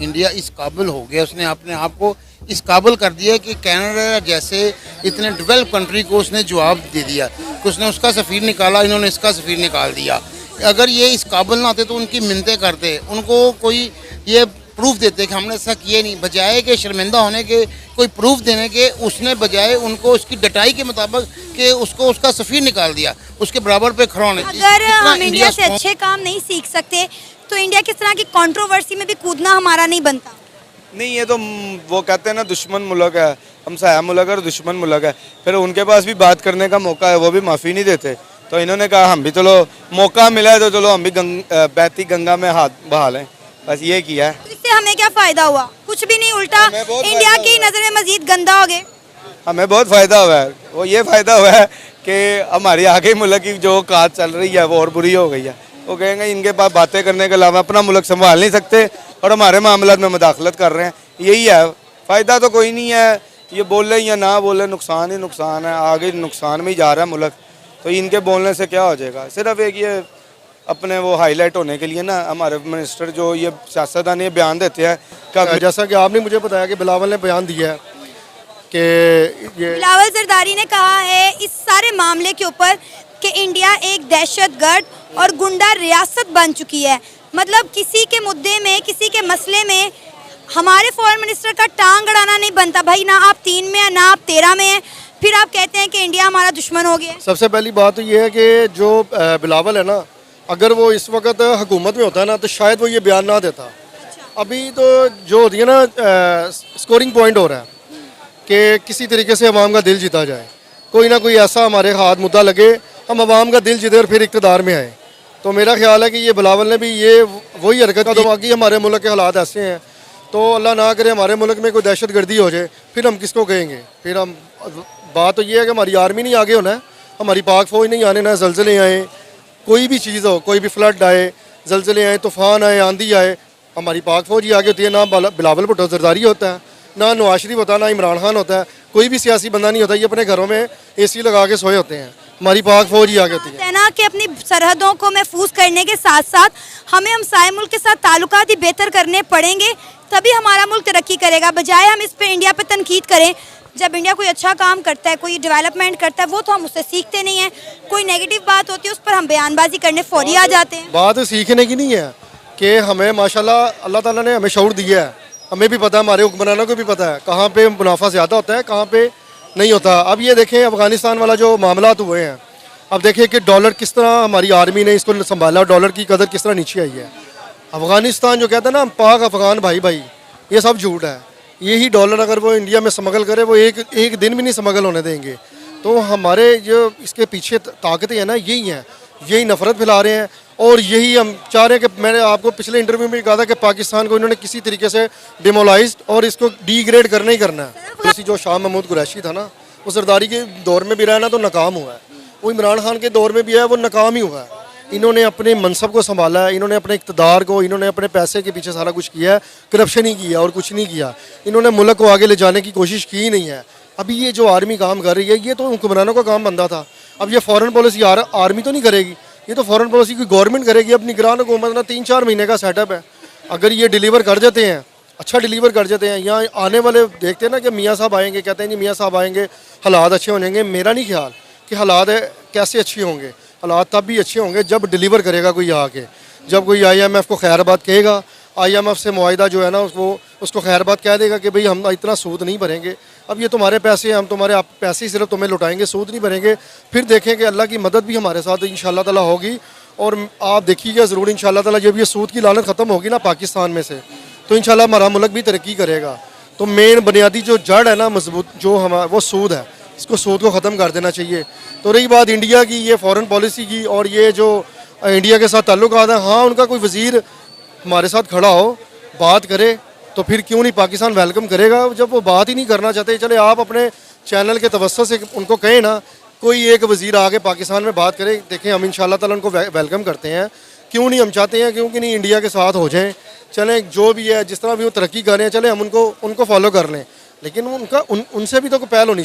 India इस काबिल हो गया, उसने अपने आप को इस काबिल कर दिया कि कनाडा जैसे इतने डेवलप कंट्री को उसने जवाब दे दिया कि उसने उसका सफ़ीर निकाला, इन्होंने इसका सफ़ीर निकाल दिया। अगर ये इस काबिल ना आते तो उनकी मिन्नतें करते, उनको कोई ये प्रूफ देते कि हमने ऐसा किए नहीं, बजाय के शर्मिंदा होने के कोई प्रूफ देने के उसने बजाय उनको उसकी डटाई के मुताबिक कि उसको उसका सफ़ीर निकाल दिया, उसके बराबर पे खड़ा होने। अगर हम इंडिया से अच्छे काम नहीं सीख सकते तो इंडिया किस तरह की कंट्रोवर्सी में भी कूदना हमारा नहीं बनता। नहीं, ये तो वो कहते हैं ना दुश्मन मुल्क है, हम साया मुल्क है और दुश्मन मुल्क है, फिर उनके पास भी बात करने का मौका है, वो भी माफ़ी नहीं देते। तो इन्होंने कहा हम भी चलो मौका मिला है तो चलो हम भी बहती गंगा में हाथ बहा लें, बस ये किया है। तो इससे हमें क्या फ़ायदा हुआ? कुछ भी नहीं, उल्टा इंडिया की नज़र में मजीद गंदा हो गए। हमें बहुत फ़ायदा हुआ है, वो ये फ़ायदा हुआ है कि हमारी आगे मुल्क की जो काज चल रही है वो और बुरी हो गई है। वो कहेंगे इनके पास बातें करने के अलावा अपना मुल्क संभाल नहीं सकते और हमारे मामला में मुदाखलत कर रहे हैं, यही है। फ़ायदा तो कोई नहीं है, ये बोले या ना बोले नुकसान ही नुकसान है, आगे नुकसान में ही जा रहा है मुल्क। तो इनके बोलने से क्या हो जाएगा? सिर्फ एक ये अपने वो हाईलाइट होने के लिए ना हमारे मिनिस्टर जो ये सियासतदान ये बयान देते हैं, जैसा कि आपने मुझे बताया कि बिलावल ने बयान दिया है कि ये बिलावल जरदारी ने कहा है इस सारे मामले के ऊपर कि इंडिया एक दहशतगर्द और गुंडा रियासत बन चुकी है। मतलब किसी के मुद्दे में, किसी के मसले में हमारे फॉरेन मिनिस्टर का टांग अड़ाना नहीं बनता। भाई ना आप 3 में है ना आप 13 में है, फिर आप कहते हैं कि इंडिया हमारा दुश्मन हो गया। सबसे पहली बात तो ये है कि जो बिलावल है ना, अगर वो इस वक्त हुकूमत में होता है ना तो शायद वो ये बयान ना देता। अभी तो जो होती है ना स्कोरिंग पॉइंट हो रहा है कि किसी तरीके से अवाम का दिल जीता जाए, कोई ना कोई ऐसा हमारे हाथ मुद्दा लगे, हम अवाम का दिल जीते और फिर इक़्तिदार में आए। तो मेरा ख्याल है कि ये बिलावल ने भी ये वही हरकत तो बाकी हमारे मुल्क के हालात ऐसे हैं तो अल्लाह ना करे हमारे मुल्क में कोई दहशत गर्दी हो जाए, फिर हम किसको कहेंगे? फिर हम बात तो ये है कि हमारी आर्मी नहीं आगे होना है, हमारी पाक फौज नहीं आने ना, जलजले आए, कोई भी चीज़ हो, कोई भी फ्लड आए, जलजले आए, तूफ़ान आए, आंधी आए, हमारी पाक फौज ही आगे होती है। ना बिलावल भुट्टो जरदारी होता है, ना नवाज शरीफ होता है, ना इमरान खान होता है, कोई भी सियासी बंदा नहीं होता। ये अपने घरों में AC लगा के सोए होते हैं, हमारी पाक फौज ही आगे होती है ना कि अपनी सरहदों को महफूज करने के साथ साथ हमें हमसाए मुल्क के साथ ताल्लुकात ही बेहतर करने पड़ेंगे, तभी हमारा मुल्क तरक्की करेगा। बजाय हम इस पे इंडिया पे तनकीद करें, जब इंडिया कोई अच्छा काम करता है, कोई डेवलपमेंट करता है, वो तो हम उससे सीखते नहीं हैं। कोई नेगेटिव बात होती है उस पर हम बयानबाजी करने फौरी आ जाते हैं। बात सीखने की नहीं है कि हमें माशाल्लाह अल्लाह ताला ने हमें शऊर दिया है, हमें भी पता है, हमारे हुक्मरानों को भी पता है कहाँ पे मुनाफा ज़्यादा होता है, कहाँ पे नहीं होता। अब ये देखें अफ़गानिस्तान वाला जो मामला हुए हैं, अब देखिए कि डॉलर किस तरह हमारी आर्मी ने इसको संभाला, डॉलर की कदर किस तरह नीचे आई है। अफ़गानिस्तान जो कहते हैं ना पाक अफ़गान भाई भाई, ये सब झूठ है। यही डॉलर अगर वो इंडिया में स्मगल करे, वो एक दिन भी नहीं स्मगल होने देंगे। तो हमारे जो इसके पीछे ताकतें हैं ना, यही हैं, यही नफरत फैला रहे हैं और यही हम चाह रहे हैं कि मैंने आपको पिछले इंटरव्यू में कहा था कि पाकिस्तान को इन्होंने किसी तरीके से डिमोलाइज्ड और इसको डिग्रेड करना ही करना है। जैसे जो शाह महमूद कुरैशी था ना, वो सरदारी के दौर में भी रहा ना तो नाकाम हुआ है, वो इमरान खान के दौर में भी है, वो नाकाम ही हुआ है। इन्होंने अपने मनसब को संभाला है, इन्होंने अपने इक़्तिदार को, इन्होंने अपने पैसे के पीछे सारा कुछ किया है, करप्शन ही किया और कुछ नहीं किया। इन्होंने मुल्क को आगे ले जाने की कोशिश की ही नहीं है। अभी ये जो आर्मी काम कर रही है, ये तो हुक्मरानों का काम बनता था। अब ये फॉरेन पॉलिसी आर्मी तो नहीं करेगी, ये तो फॉरेन पॉलिसी की गवर्नमेंट करेगी। अपनी निगरान हुकूमत ना 3-4 महीने का सेटअप है, अगर ये डिलीवर कर जाते हैं, अच्छा डिलीवर कर जाते हैं, यहाँ आने वाले देखते हैं ना कि मियाँ साहब आएंगे, कहते हैं जी मियाँ साहब आएंगे हालात अच्छे हो जाएंगे। मेरा नहीं ख्याल कि हालात कैसे अच्छे होंगे, हालात तब भी अच्छे होंगे जब डिलीवर करेगा कोई आके, जब कोई IMF को खैरबाद कहेगा, IMF से मुआहिदा जो है ना वो उसको खैरबाद कह देगा कि भाई हम इतना सूद नहीं भरेंगे, अब ये तुम्हारे पैसे हैं, हम तुम्हारे पैसे ही सिर्फ तुम्हें लुटाएंगे, सूद नहीं भरेंगे। फिर देखेंगे अल्लाह की मदद भी हमारे साथ इंशाअल्लाह ताला होगी और आप देखिएगा ज़रूर इंशाअल्लाह ताला जब ये सूद की लानत ख़त्म होगी ना पाकिस्तान में से, तो इंशाअल्लाह हमारा मुल्क भी तरक्की करेगा। तो मेन बुनियादी जो जड़ है ना मजबूत जो हमारा, वो सूद है, इसको सूद को ख़त्म कर देना चाहिए। तो रही बात इंडिया की ये फॉरेन पॉलिसी की और ये जो इंडिया के साथ ताल्लुकात है, हाँ उनका कोई वज़ीर हमारे साथ खड़ा हो, बात करे, तो फिर क्यों नहीं पाकिस्तान वेलकम करेगा। जब वो बात ही नहीं करना चाहते, चले आप अपने चैनल के तवज्जुह से उनको कहें ना, कोई एक वज़ीर आके पाकिस्तान में बात करे, देखें हम इंशाअल्लाह ताला उनको वेलकम करते हैं। क्यों नहीं, हम चाहते हैं क्योंकि नहीं इंडिया के साथ हो जाएं, चलें जो भी है जिस तरह भी वो तरक्की कर रहे हैं, चले हम उनको फॉलो कर लें, लेकिन उनसे भी तो पहल होनी